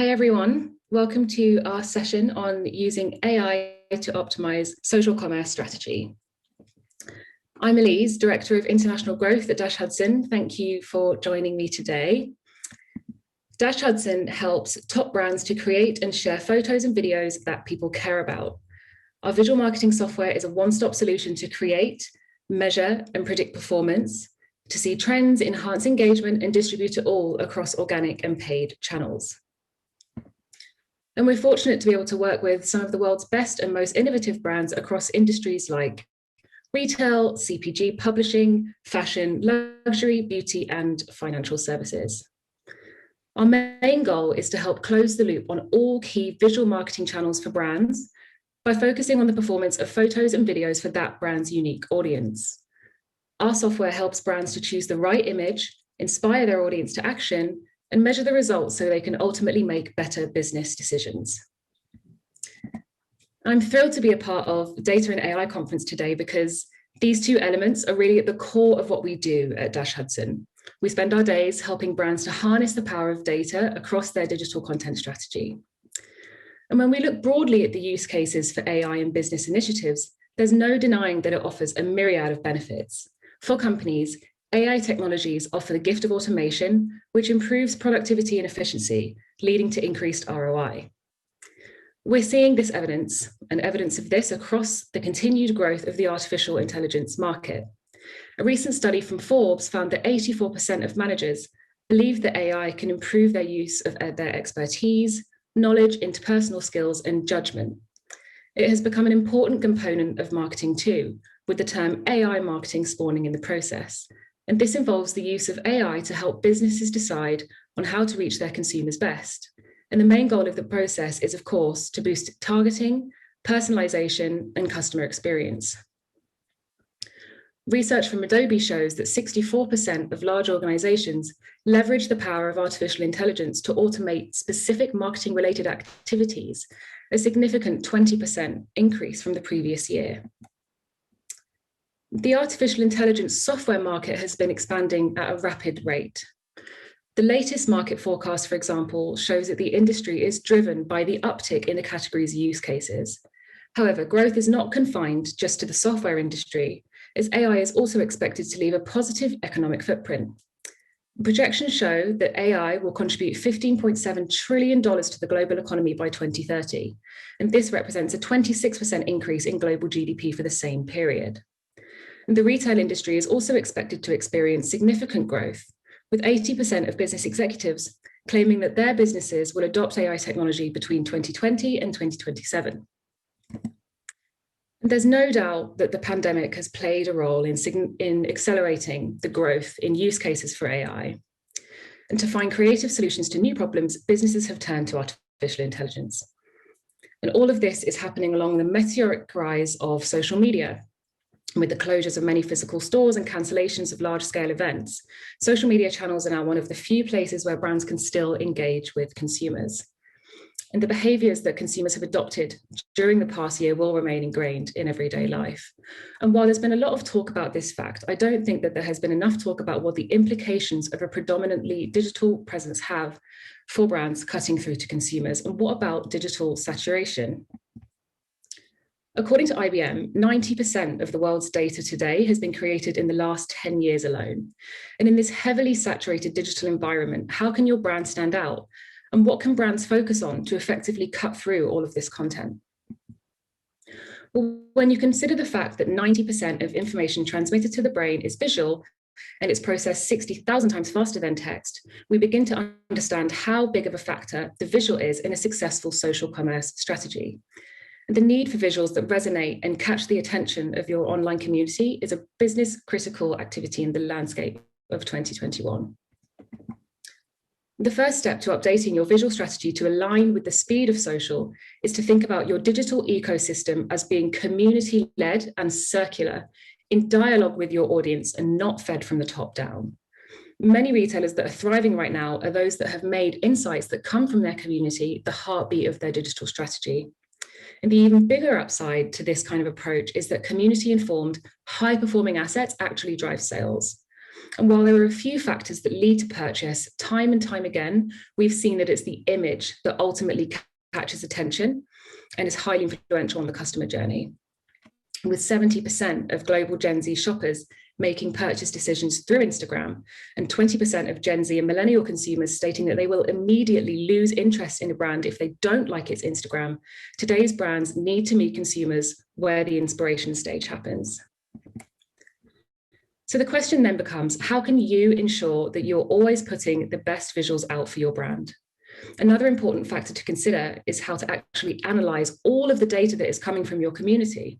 Hi everyone, welcome to our session on using AI to optimize social commerce strategy. I'm Elise, Director of International Growth at Dash Hudson. Thank you for joining me today. Dash Hudson helps top brands to create and share photos and videos that people care about. Our visual marketing software is a one-stop solution to create, measure, and predict performance, to see trends, enhance engagement, and distribute it all across organic and paid channels. And we're fortunate to be able to work with some of the world's best and most innovative brands across industries like retail, CPG, publishing, fashion, luxury, beauty, and financial services. Our main goal is to help close the loop on all key visual marketing channels for brands by focusing on the performance of photos and videos for that brand's unique audience. Our software helps brands to choose the right image, inspire their audience to action, and measure the results so they can ultimately make better business decisions. I'm thrilled to be a part of the Data and AI conference today because these two elements are really at the core of what we do at Dash Hudson. We spend our days helping brands to harness the power of data across their digital content strategy. And when we look broadly at the use cases for AI in business initiatives, there's no denying that it offers a myriad of benefits. For companies, AI technologies offer the gift of automation, which improves productivity and efficiency, leading to increased ROI. We're seeing this evidence and evidence of this across the continued growth of the artificial intelligence market. A recent study from Forbes found that 84% of managers believe that AI can improve their use of their expertise, knowledge, interpersonal skills, and judgment. It has become an important component of marketing too, with the term AI marketing spawning in the process. And this involves the use of AI to help businesses decide on how to reach their consumers best. And the main goal of the process is, of course, to boost targeting, personalization, and customer experience. Research from Adobe shows that 64% of large organizations leverage the power of artificial intelligence to automate specific marketing-related activities, a significant 20% increase from the previous year. The artificial intelligence software market has been expanding at a rapid rate. The latest market forecast, for example, shows that the industry is driven by the uptick in the category's use cases. However, growth is not confined just to the software industry, as AI is also expected to leave a positive economic footprint. Projections show that AI will contribute $15.7 trillion to the global economy by 2030, and this represents a 26% increase in global GDP for the same period. And the retail industry is also expected to experience significant growth, with 80% of business executives claiming that their businesses will adopt AI technology between 2020 and 2027. And there's no doubt that the pandemic has played a role in accelerating the growth in use cases for AI. And to find creative solutions to new problems, businesses have turned to artificial intelligence. And all of this is happening along the meteoric rise of social media. With the closures of many physical stores and cancellations of large-scale events, social media channels are now one of the few places where brands can still engage with consumers. And the behaviors that consumers have adopted during the past year will remain ingrained in everyday life. And while there's been a lot of talk about this fact, I don't think that there has been enough talk about what the implications of a predominantly digital presence have for brands cutting through to consumers. And what about digital saturation? According to IBM, 90% of the world's data today has been created in the last 10 years alone. And in this heavily saturated digital environment, how can your brand stand out? And what can brands focus on to effectively cut through all of this content? Well, when you consider the fact that 90% of information transmitted to the brain is visual and it's processed 60,000 times faster than text, we begin to understand how big of a factor the visual is in a successful social commerce strategy. The need for visuals that resonate and catch the attention of your online community is a business critical activity in the landscape of 2021. The first step to updating your visual strategy to align with the speed of social is to think about your digital ecosystem as being community-led and circular, in dialogue with your audience and not fed from the top down. Many retailers that are thriving right now are those that have made insights that come from their community the heartbeat of their digital strategy. And the even bigger upside to this kind of approach is that community-informed, high-performing assets actually drive sales. And while there are a few factors that lead to purchase, time and time again, we've seen that it's the image that ultimately catches attention and is highly influential on the customer journey. With 70% of global Gen Z shoppers making purchase decisions through Instagram, and 20% of Gen Z and millennial consumers stating that they will immediately lose interest in a brand if they don't like its Instagram, today's brands need to meet consumers where the inspiration stage happens. So the question then becomes, how can you ensure that you're always putting the best visuals out for your brand? Another important factor to consider is how to actually analyze all of the data that is coming from your community.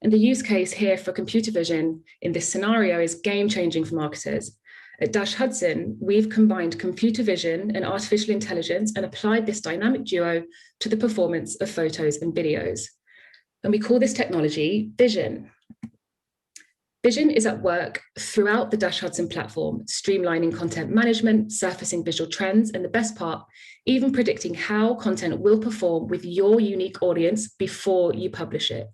And the use case here for computer vision in this scenario is game-changing for marketers. At Dash Hudson, we've combined computer vision and artificial intelligence and applied this dynamic duo to the performance of photos and videos. And we call this technology Vision. Vision is at work throughout the Dash Hudson platform, streamlining content management, surfacing visual trends, and the best part, even predicting how content will perform with your unique audience before you publish it.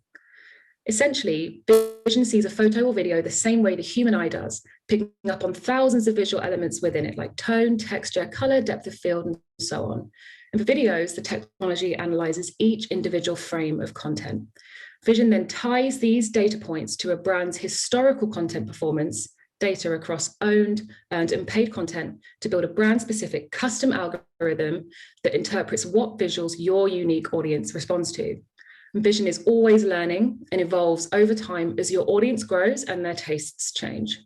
Essentially, Vision sees a photo or video the same way the human eye does, picking up on thousands of visual elements within it, like tone, texture, color, depth of field, and so on. And for videos, the technology analyzes each individual frame of content. Vision then ties these data points to a brand's historical content performance data across owned, earned, and paid content to build a brand-specific custom algorithm that interprets what visuals your unique audience responds to. Vision is always learning and evolves over time as your audience grows and their tastes change.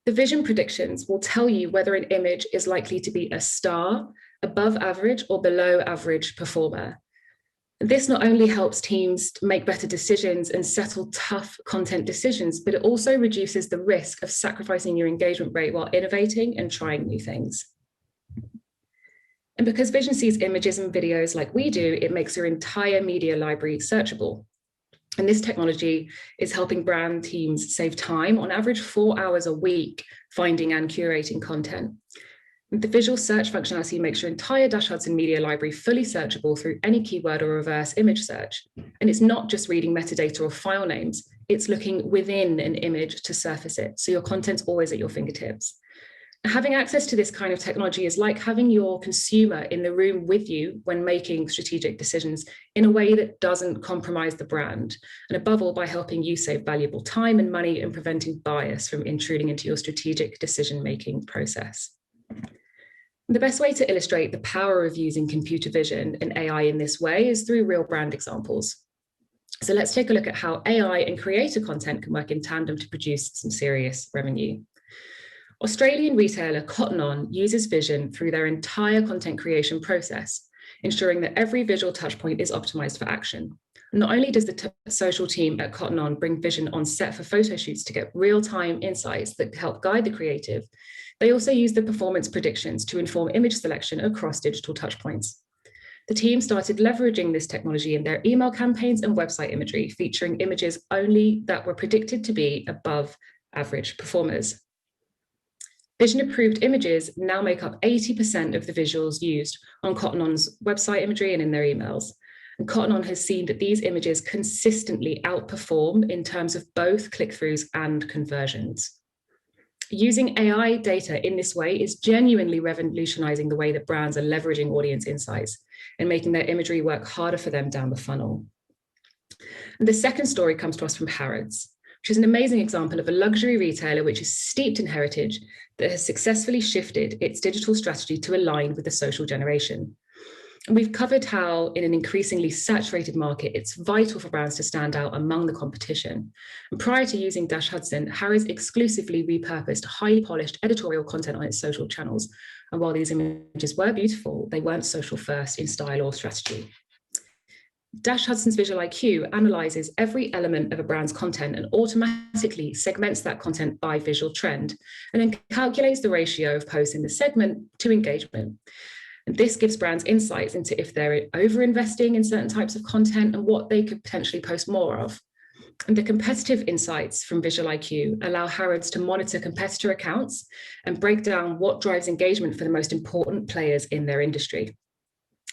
The vision predictions will tell you whether an image is likely to be a star, above average, or below average performer. This not only helps teams make better decisions and settle tough content decisions, but it also reduces the risk of sacrificing your engagement rate while innovating and trying new things. And because Vision sees images and videos like we do, it makes your entire media library searchable. And this technology is helping brand teams save time, on average 4 hours a week, finding and curating content. The visual search functionality makes your entire Dash Hudson media library fully searchable through any keyword or reverse image search. And it's not just reading metadata or file names, it's looking within an image to surface it. So your content's always at your fingertips. Having access to this kind of technology is like having your consumer in the room with you when making strategic decisions in a way that doesn't compromise the brand, and above all, by helping you save valuable time and money and preventing bias from intruding into your strategic decision-making process. The best way to illustrate the power of using computer vision and AI in this way is through real brand examples. So let's take a look at how AI and creator content can work in tandem to produce some serious revenue. Australian retailer Cotton On uses Vision through their entire content creation process, ensuring that every visual touchpoint is optimized for action. Not only does the social team at Cotton On bring Vision on set for photo shoots to get real-time insights that help guide the creative, they also use the performance predictions to inform image selection across digital touchpoints. The team started leveraging this technology in their email campaigns and website imagery, featuring images only that were predicted to be above average performers. Vision-approved images now make up 80% of the visuals used on Cotton On's website imagery and in their emails. And Cotton On has seen that these images consistently outperform in terms of both click-throughs and conversions. Using AI data in this way is genuinely revolutionizing the way that brands are leveraging audience insights and making their imagery work harder for them down the funnel. And the second story comes to us from Harrods, which is an amazing example of a luxury retailer which is steeped in heritage that has successfully shifted its digital strategy to align with the social generation. And we've covered how, in an increasingly saturated market, it's vital for brands to stand out among the competition. And prior to using Dash Hudson, Harrods exclusively repurposed highly polished editorial content on its social channels. And while these images were beautiful, they weren't social first in style or strategy. Dash Hudson's Visual IQ analyzes every element of a brand's content and automatically segments that content by visual trend, and then calculates the ratio of posts in the segment to engagement. And this gives brands insights into if they're over-investing in certain types of content and what they could potentially post more of. And the competitive insights from Visual IQ allow Harrods to monitor competitor accounts and break down what drives engagement for the most important players in their industry.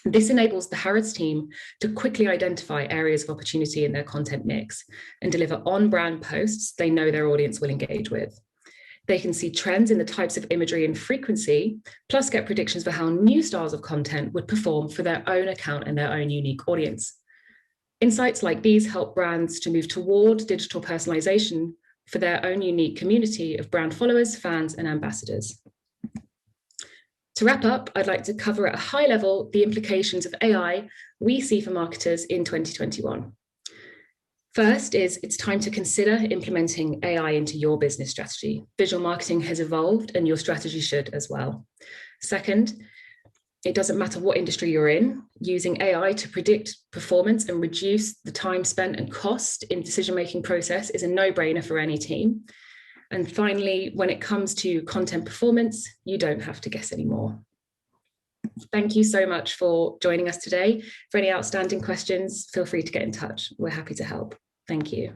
This enables the Harrods team to quickly identify areas of opportunity in their content mix and deliver on-brand posts they know their audience will engage with. They can see trends in the types of imagery and frequency, plus get predictions for how new styles of content would perform for their own account and their own unique audience. Insights like these help brands to move toward digital personalization for their own unique community of brand followers, fans, and ambassadors. To wrap up, I'd like to cover at a high level the implications of AI we see for marketers in 2021. First is it's time to consider implementing AI into your business strategy. Visual marketing has evolved and your strategy should as well. Second, it doesn't matter what industry you're in, using AI to predict performance and reduce the time spent and cost in decision-making process is a no-brainer for any team. And finally, when it comes to content performance, you don't have to guess anymore. Thank you so much for joining us today. For any outstanding questions, feel free to get in touch. We're happy to help. Thank you.